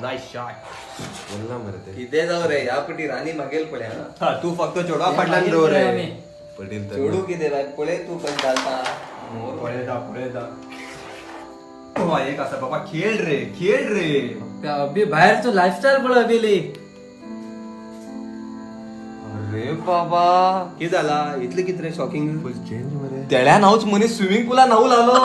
Nice shot. बोलला मरे ते किती जाऊ रे या कुठे राणी मागेल पडे हा तू फक्त चोडवा पडला दो रे. पडेल तर जोडू किती बाय पळे तू पण चालता पुढे जा. हो एक असं बाबा खेळ रे. अभि बाहेरचं लाईफस्टाईल पण अभिली. अरे बाबा किती झाला इथले किती रे शॉकिंग फुल चेंज मरे त्याला नावच म्हणे स्विमिंग पूला नाऊ लावलो.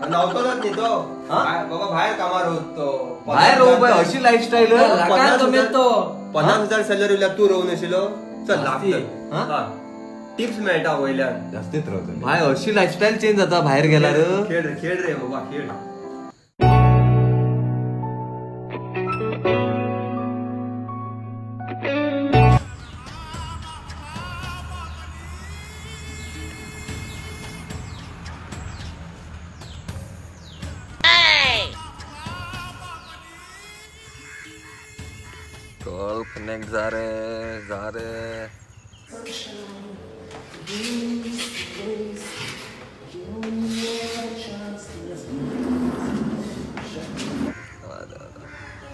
नव्हतो ना ते तो हा? बाबा बाहेर कामार होतो बाहेर राहू बाय अशी लाईफस्टाईल. लाखात कमी तो 50,000 सॅलरी उरल्या तू राहून अशिलो चल हा? लागतं टिप्स मिळता वयल्यान जास्तीत राहतो भाई अशी लाईफस्टाईल चेंज जाता बाहेर गेला रे. खेळ रे बाबा खेळ कॉल कनेक्ट जा रे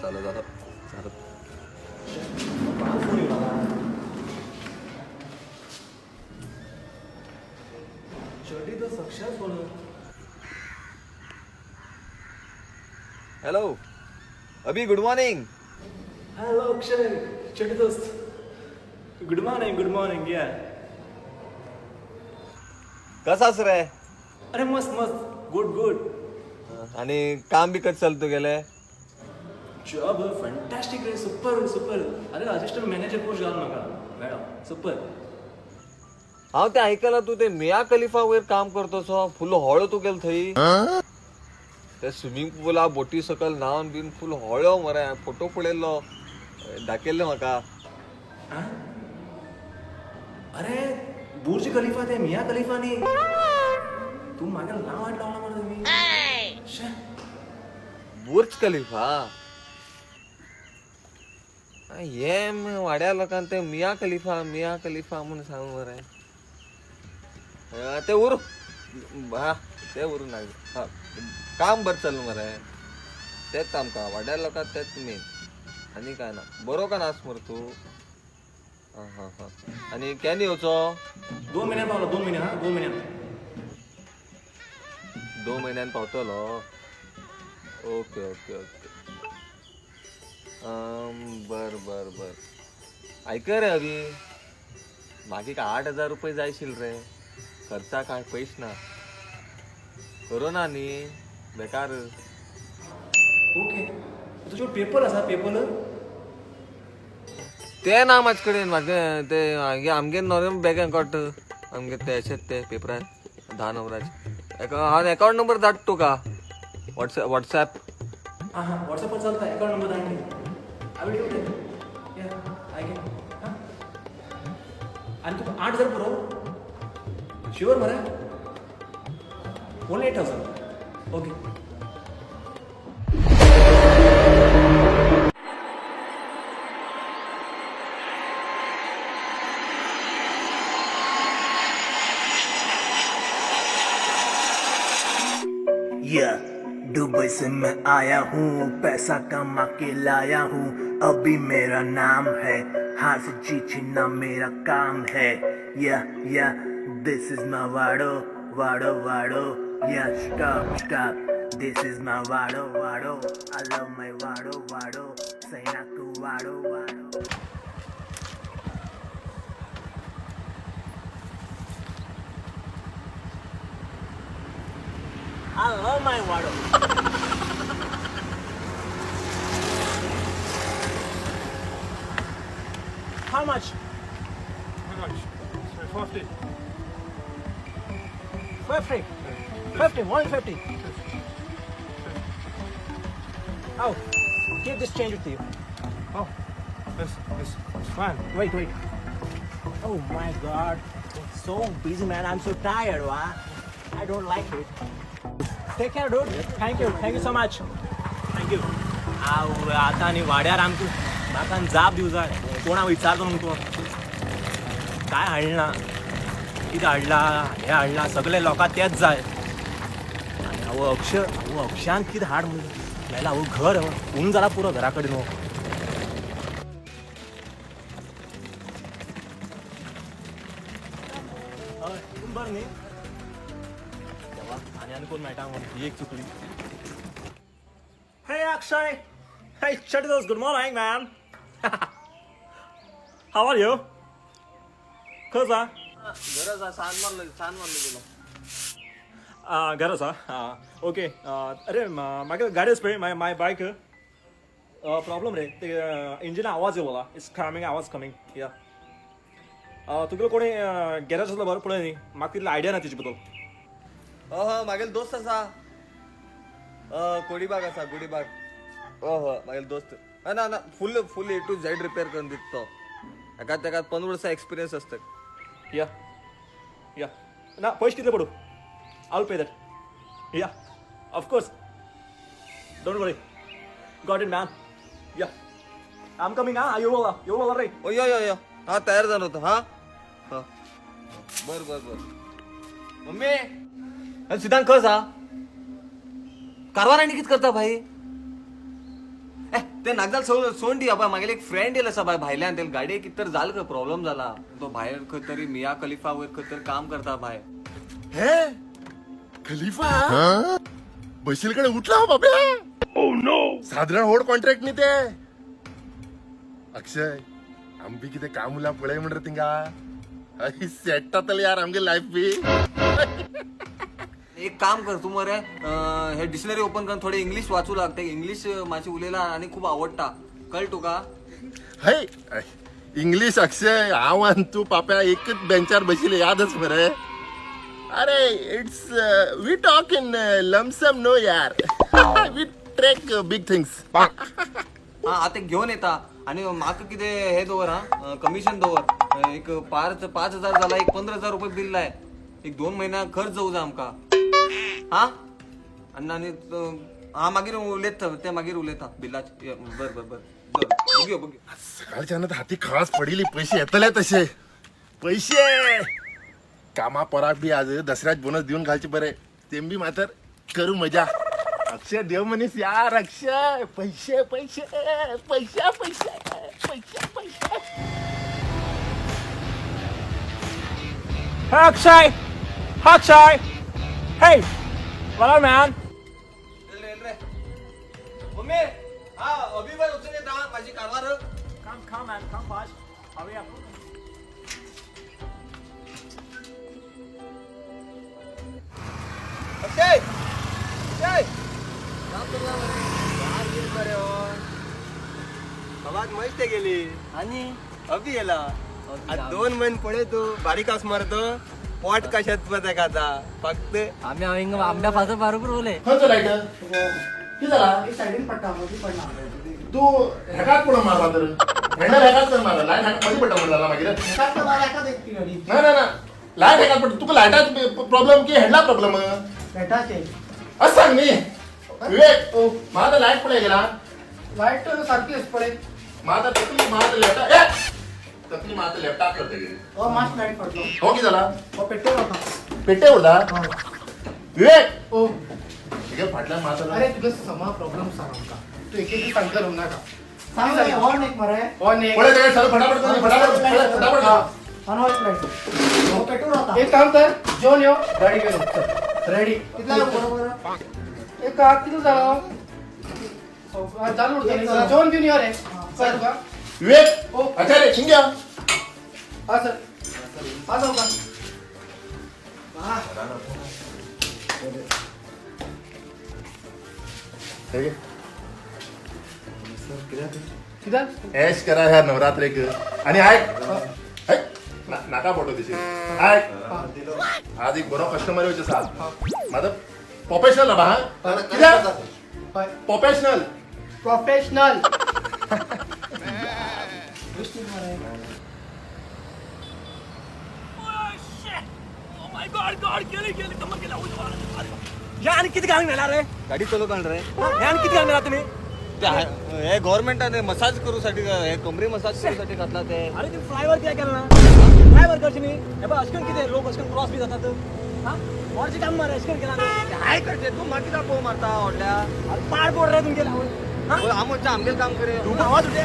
चालू झालं हॅलो अभि गुड मॉर्निंग. Hello, Akshay. छोटे दोस्त. Good morning. Yeah. कसाच रे अरे मस्त. Good. आणि काम बी कसं चालतो गेले. Job fantastic रे. Super. अरे असिस्टंट मॅनेजर पोस्ट घाल नका. मॅडम. Super. हांव ते ऐकलं तू ते मिया खलिफा वयर काम करतोस फुल हळो तू गेल थंय. ते स्विमिंग पूला बोटी सकल न्हावन बीन फुल हळो मरे फोटो पळयल्लो दाखयल्ले म्हाका. अरे बुर्ज खलिफा ते मिया खलिफा नी. तू मागे नाव वाट लावला मला तुम्ही. शे. बुर्ज खलिफा हे वाड्या लोकांना ते मिया खलिफा म्हणून सांग मरे. ते उर हा ते उरून हा काम बरं चालू मरे. तेच आमकां वाड्या लोकांक तेच मेन आनी काय ना. बरो का नास मरे तू. हा आणि केन्ना येवचो. 2 महिन्यात पावला 2 महिने. 2 महिन्यात. 2 महिन्यान पावतलो. ओके बर ऐक रे अभि मागे का 8,000 रुपये जायशील रे. खर्चा काय पैस ना. कोरोना न्ही बेकार. ओके. तुझो पेपर असा पेपर. ते ना माझ कडेन म्हाजे ते आमगे नॉर्मल बँक अकाउंट आमगे ते अशेंच ते पेपरान 10 नंबराचे हांव अकाउंट नंबर धाड तुका व्हॉट्सॅप. हा व्हॉट्सअपवर चालतं अकाउंट नंबर धाडली. I will do it. या आय कॅन. आणि तू 8,000 पुरव. शुअर मरा. ओनली 8,000. ओके. दुबई से मैं आया हूँ, पैसा कमा के लाया हूँ. अभी मेरा नाम है, हाथ से जी छीनना मेरा काम है. या दिस इज माय वाडो. या स्टॉप. दिस इज माय वाडो. आई लव माय वाडो. सैना तू वाडो. I love my water. How much? 50. 50. 150. Oh, keep this change with you. Oh, it's fine. Wait. Oh my God, it's so busy, man. I'm so tired. I don't like it. Take care, dude. Thank you so much. Thank you. आता आणि वाड्यार आमक म्हाका जाप दिवं जाय. कोणा विचारतो न्हू काय हाडला कितें हाडला हें हाडला सगळे लोकांक तेच जाय. आनी अक्षांक कितें हाड म्हणून लायला अहो घर ऊन झाला पुरं घराकडे नो बरं न्ही देवा आणि कोण मेळटा ही एक चुकली Hey Akshay! Hey Chadidos, good morning man! How are you? कसं गरज आहे छान मानलं तुला घरच ओके अरे माझ्या गाडी स्प्रे माय बाईक प्रॉब्लेम रे ते इंजिन आवाज येऊ इट्स कमिंग आवाज कमिंग या तुला कोणी गॅरेज असलं बरं पुढे नाही माग तिथला आयडिया ना तिची बद्दल हो मागेल दोस्त असा कोडीबाग असा गुडीबाग हो मागेल दोस्त ना ना फुल A to Z रिपेअर करून दिसतो एकात 15 वर्षा एक्सपिरियन्स असतं या ना पैसे किती पडू आय विल पे दॅट या of course don't worry got it man या आय एम कमिंग येऊ रे ओ यो हा तयार झालं होतं हा बर मम्मी सिद्धांत कसा कारवार आणि किती करता भाई ते नागदाल सोंडी आपण मागेल एक फ्रेंड येईल असा भाई भाईला आणि गाडी किती तर झालं का प्रॉब्लेम झाला तो बाहेर खंय तरी मिया खलिफा वगैरे खंय तरी काम करता भाई हे खलिफा बशीलकडे उठला बाबा ओ नो साधारण होड कॉन्ट्रॅक्ट नी ते अक्षय आम्ही किती कामुला पळे म्हणत तिंगा सेट तल यार आमगे लाईफ बी एक काम कर तू मरे हे डिक्शनरी ओपन करून थोडे इंग्लिश वाचू लागते इंग्लिश माझी उलेला आणि खूप आवडता कळ तुका हाय इंग्लिश अक्षय आव आणि तू पाप्या एकच बेंचार बशिले यादच बरे अरे it's we talk in lump sum no यार वी ट्रेक बिग थिंग्स हा आता घेऊन येता आणि माक किती हे दोवर हा कमिशन दोवर एक 5,000 झाला एक 15,000 रुपये बिल आहे एक 2 महिना खर्च जाऊ जा आमका हा आणि हा मागीर उलेत ते मागीर उलेता बिलाच बर बघू सकाळच्या ना हाती खास पडिली पैसे येतले तसे पैसे कामा पराक बी आज दसऱ्यात बोनस देऊन घालचे बरे तेम बी मात्र करू मजा अक्षय देव मनीस यार अक्षय पैसे पैसे पैसे पैसे पैसे पैसे Akshay! Hey! What up, man? Mummy हा अभिमान उचलून येता माझी Karwar Come, man. Come fast. Hurry up. अक्षय काम करला बरे आवाज मस्त गेली आणि अभि गेला आज 2 महिने पुढे तू बारीकास मारतो पोट कशात पता खाता फक्त आम्ही आंब्या फाजर बरोबर बोले खर्च लाईट किती झाला तू हेकात पुढे मारला तर हँडल हेकात तर मारला लाईट हेकात मध्ये पडला म्हणला मागे ना लाईट हेकात पड तुका लाईटात प्रॉब्लेम की हँडला प्रॉब्लेम असं सांग नी विवेक माझा लाईट पुढे गेला लाईट सारखीच पडे माझा तकली माझा लॅपटॉप तकली माझा लॅपटॉप करते गेली मास्क लाईट पडलो हो की झाला पेट्रोल होता पेटे होता विवेक ओ ठीक आहे फाटल्या माझा अरे तुझं समा प्रॉब्लेम सांग का तू एक सांगता राहू नका सांग हॉर्न एक मारे हॉर्न एक पुढे जायचं चल फटाफट अनवाइट लाईट पेट्रोल होता एक काम कर जेवण येऊ गाडी घेऊन रेडी कितला बरोबर एक किती झाला चालू होतं जेवण घेऊन या रे कर का विवेक आचार्य शिंग्या हा सर हा जाऊ का किती ऐश करा ह्या नवरात्रेक आणि नाका पडतो तिचे आज एक बरो कस्टमर येवचे साल माझं प्रोफेशनल बा किती प्रोफेशनल प्रोफेशनल आणि किती गाडी मिळणार रे गाडी चालू करणार रे आणि किती गाडी मिळणार तुम्ही हे गव्हर्नमेंटाने मसाज करूसाठी हे कमरी मसाज करूसाठी घातला ते अरे तुम्ही फ्लायवर काय केलं ना फ्लायवर करशी मी हे बघ अशकन किती लोक अशकन क्रॉस बी जातात हा वरची काम मारा एशकर केला काय करते तू मागे दाखव मारता ऑडल्या पाड बोल रे तुमचे लावून आमच्या आमगेल काम करे तू आवाज उठे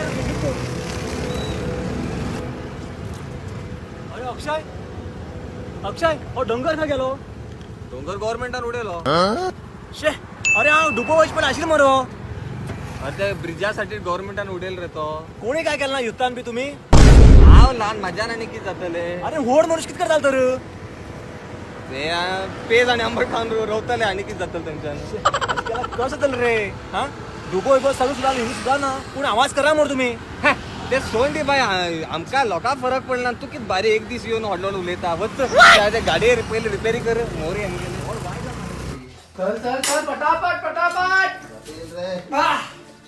अरे अक्षय अक्षय हो डोंगर खा गेलो डोंगर गव्हर्नमेंटान उडेलो शे अरे हा डुबो वच पण आशिल मरो अरे ते ब्रिजासाठी गव्हर्नमेंटान उडेल रे तो कोणी काय केलं ना युद्धान बी तुम्ही हांव ल्हान म्हाज्यान आनी कितें जातले अरे व्हड मनुष्य कित करताल तर ते पेज आनी आंबट खावन रवतले आनी कितें जातले तेंच्यान त्याला कसं जातलं रे हा डुबो इबो सगळं सुद्धा हिंदी सुद्धा ना पूण आवाज करा मर तुम्ही ते सोन दी बाय आमकां लोकांक फरक पडना तू कितें भारी एक दीस येवन हॉडलोन उलयता वच त्या गाडयेर पयलीं रिपेरी कर मोरी आनी चल चल चल पटापट पटापट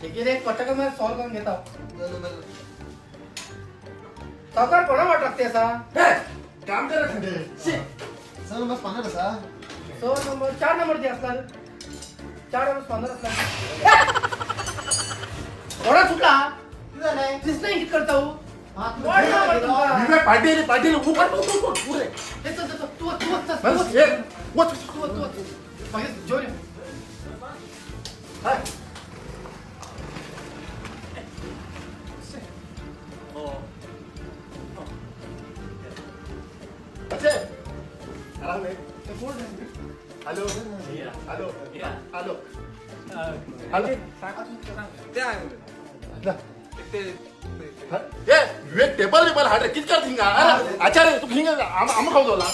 ठीक आहे एक पटकन मला सॉल्व करून घेता सावकार कोणा वाट लागते असा काम करा खंडे सर बस पाहणार असा 4 नंबर दे असणार 4 नंबर 15 असणार कोणा चुकला दिसलं इंगित करता पाटील जोर हॅलो हॅलो हॅलो हॅलो ते ए विवेक टेबल टेबल हाड किती कर थिंगा अरे आचार्य तू हिंगा आम खाऊ दोला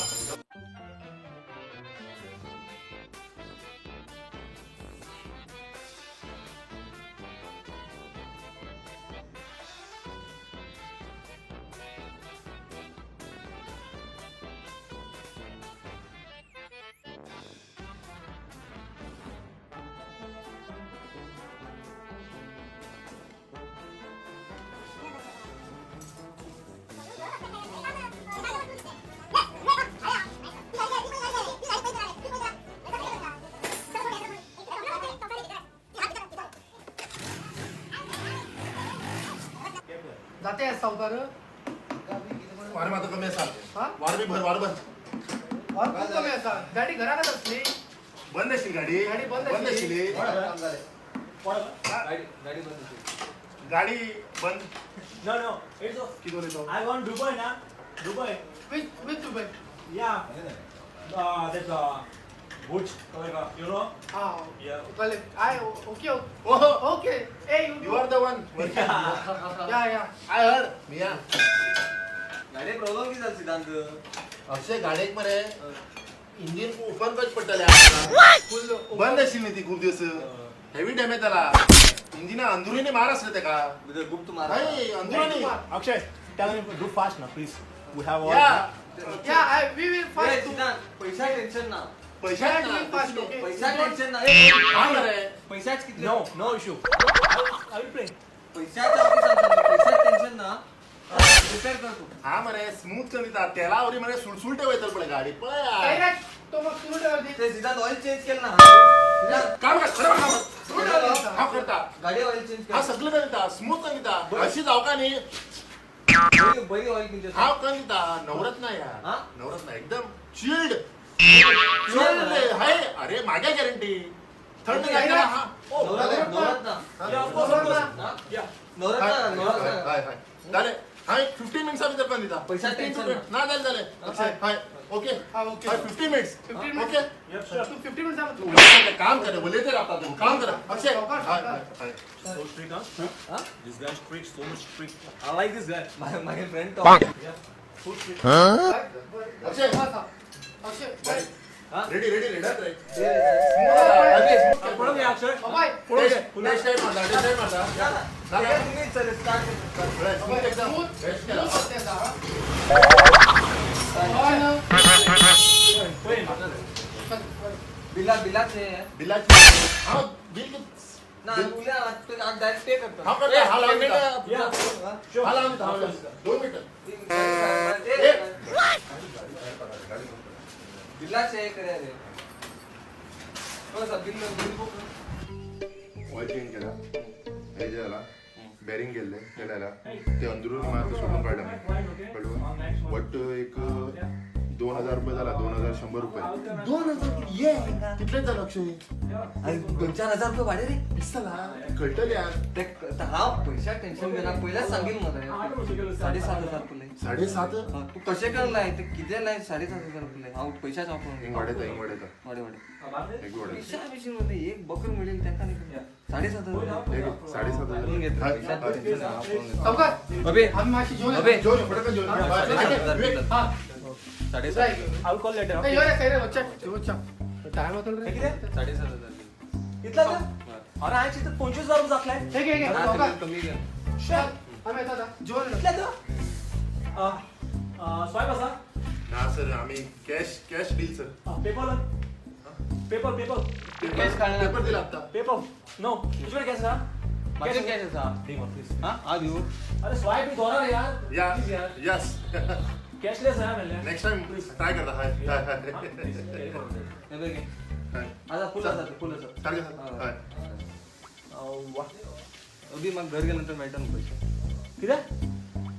जाते आहेत सावकार वार मात्र कमी असा हा? वार बी भर वार भर और खूप कमी असा गाडी घराकडे असली बंद असेल गाडी गाडी बंद बंद असेल. असेल गाडी बंद No, no, it's किती बोलतो I want Dubai ना Dubai with Dubai yeah that's Burj Khalifa you know हा Yeah. कळले आय ओके ओहो okay a you are the one yeah yeah I heard मिया गाडी प्रॉब्लेम किती झाली सिद्धांत अक्षय गाडीक मरे इंजिन ओपन कच पडटले फुल बंद असेल न्ही ती खूप दिवस हेवी डॅमेज जाला इंजिना अंदरुनी मार असले तेका गुप्त मारा नाही अंदरुनी Akshay tell him to do fast now please we have all yeah yeah I we will uh, fast सिद्धांत पैसा टेन्शन ना पैशात फास्ट ओके पैसा टेन्शन ना हा मरे पैसाच किती no issue I will pay पैसा टेन्शन ना रिपेअर कर तू हा मरे स्मूथ करीता त्याला वरी मरे सुळसुळटे वयतल पडे गाडी पळ काय यार. रे तो मग सुरू ठेवते ते सिद्धांत ऑइल चेंज केलं ना सिद्धांत, काम कर खरं काम कर. सुरू ठेव. हा करता गाडी ऑइल चेंज हा कर सगळं करीता स्मूथ करीता अशी जाऊ का नाही बरी ऑइल किती हा करीता नवरत्न हा? या नवरत्न एकदम चिल्ड चिल्ड हाय अरे माझ्या गॅरंटी थंड नाही घातला ना. हा नवरत्न yeah of course हा? yeah नवरत्न हाय हाय झाले हाय 15 मिनिट्स भितर पण दिता पैसा 15 टेन्शन मिनिट ना झाले झाले अक्षय हाय ओके हा okay hi 15 minutes 15 minutes. Okay yep sure तू 50 मिनिट झालं तू उलट काम करे बोले ते राहता तू काम कर अक्षय सावकाश, हाय सावकाश. हाय so strict huh strict Huh? this guy strict so much strict I like this guy माझे फ्रेंड टॉप full strict अक्षय अक्षय रेडी रेडी रेडी रे पडो घे अक्षय बाय पडो घे नेक्स्ट टाइम मारता नेक्स्ट टाइम मारता झाला तुम्ही चल स्टार्ट स्मूथ एकदम स्मूथ बेस्ट केला करते आता पण बिलाचे बिलाची हा बिल ना उद्या आज डायरेक्ट पे करतो हा करता, हा लावून देता. yeah हा लावून थांबला 2 मिनिट बिलाचे करे रे bill bill book oil change केला हे जे झाला बेरिंग गेले त्याला ते अंदरून मात्र सोडून काढलं मी कळलं बट एक 2000 रुपये झाला 2100 रुपये 2000 ये कितलेच झालं अक्षय 2-4 हजार रुपये वाढे रे दिसला कळतं यार हा पैसा टेन्शन घेणार पहिलाच सांगेल मला 7,500 तुला 7.5 तू कसे करलाय ते किती लाय 7,500 रुपये हा पैशाच वापरून वाढत वाढत वाढे एक वाढत पैशा मध्ये एक बकर मिळेल त्यांना नाही 7,500 7.5 घेतो पैशाचं tension आहे, वापरून घेतो. सावकार अबे आम्ही माशी जेवण अबे जेवण पटकन जेवण 7,500 हा 7,500 I will call later. ए, यो रे, काय रे, बच्चा जेवण टाइम होतो रे 7,500 इथला का? अरे आहे तिथं 25,000 रुपये जातलाय. हे घे घे हा, सावकार ते कमी घ्या आम्ही येतो आता जेवण इथल्या का? स्वाईप असा ना सर आम्ही cash deal sir paper paper Cash काढणार. पेपर दिला आता पेपर नो तुझ्याकडे कॅश का माझ्या cash आहे, हा. दे मग, please. हा आज येऊ अरे स्वाईप मी दोरा रे यार या Please यार यस कॅशलेस आहे म्हणले नेक्स्ट टाइम ट्राय करता हाय हे बघ हे. आता फुल असतात फुल असतात टार्गेट हाय अगदी मग घर गेल्यानंतर भेटा ना पैसे किती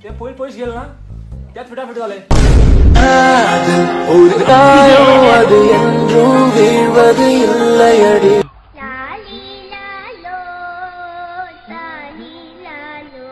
ते पैसे गेलं ना त्यात फिटाफिट झालंय लाली लालो लाली लालो